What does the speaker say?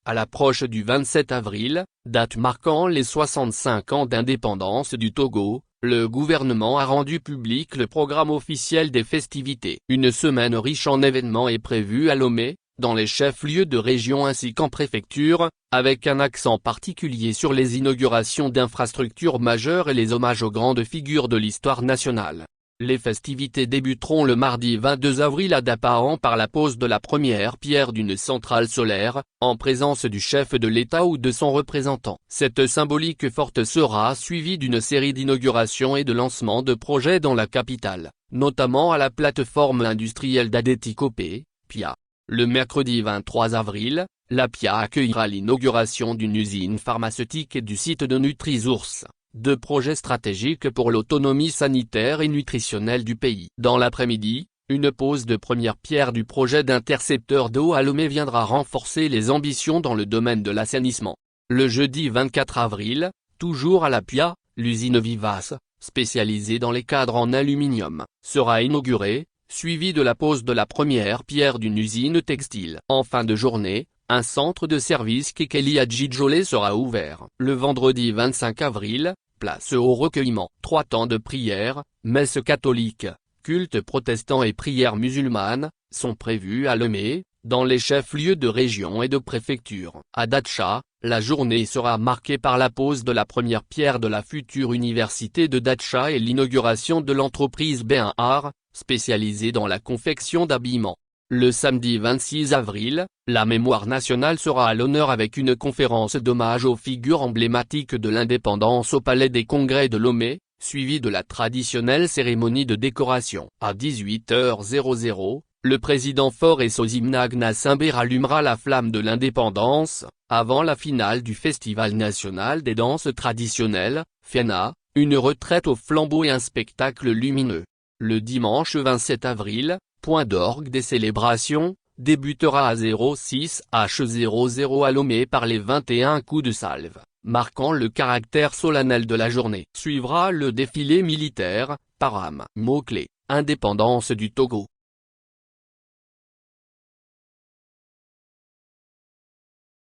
À l'approche du 27 avril, date marquant les 65 ans d'indépendance du Togo, le gouvernement a rendu public le programme officiel des festivités. Une semaine riche en événements est prévue à Lomé, dans les chefs-lieux de région ainsi qu'en préfecture, avec un accent particulier sur les inaugurations d'infrastructures majeures et les hommages aux grandes figures de l'histoire nationale. Les festivités débuteront le mardi 22 avril à Dapahan par la pose de la première pierre d'une centrale solaire, en présence du chef de l'État ou de son représentant. Cette symbolique forte sera suivie d'une série d'inaugurations et de lancements de projets dans la capitale, notamment à la plateforme industrielle d'Adétikopé, PIA. Le mercredi 23 avril, la PIA accueillera l'inauguration d'une usine pharmaceutique et du site de Nutrisource, deux projets stratégiques pour l'autonomie sanitaire et nutritionnelle du pays. Dans l'après-midi, une pose de première pierre du projet d'intercepteur d'eau à Lomé viendra renforcer les ambitions dans le domaine de l'assainissement. Le jeudi 24 avril, toujours à la PIA, l'usine Vivace, spécialisée dans les cadres en aluminium, sera inaugurée, suivi de la pose de la première pierre d'une usine textile. En fin de journée, un centre de service Kekeli à Djidjolé sera ouvert. Le vendredi 25 avril, place au recueillement. 3 temps de prière, messe catholique, culte protestant et prière musulmane, sont prévus à Lomé, dans les chefs-lieux de région et de préfecture. À Datcha, la journée sera marquée par la pose de la première pierre de la future université de Datcha et l'inauguration de l'entreprise Bénhar, spécialisée dans la confection d'habillement. Le samedi 26 avril, la mémoire nationale sera à l'honneur avec une conférence d'hommage aux figures emblématiques de l'indépendance au Palais des Congrès de Lomé, suivie de la traditionnelle cérémonie de décoration. À 18h00, le président Faure Sozimna Gnassingbé rallumera la flamme de l'indépendance, avant la finale du Festival national des danses traditionnelles, FENA, une retraite au flambeau et un spectacle lumineux. Le dimanche 27 avril, point d'orgue des célébrations, débutera à 06h00 à Lomé par les 21 coups de salve, marquant le caractère solennel de la journée. Suivra le défilé militaire, Param. Mot-clé, indépendance du Togo.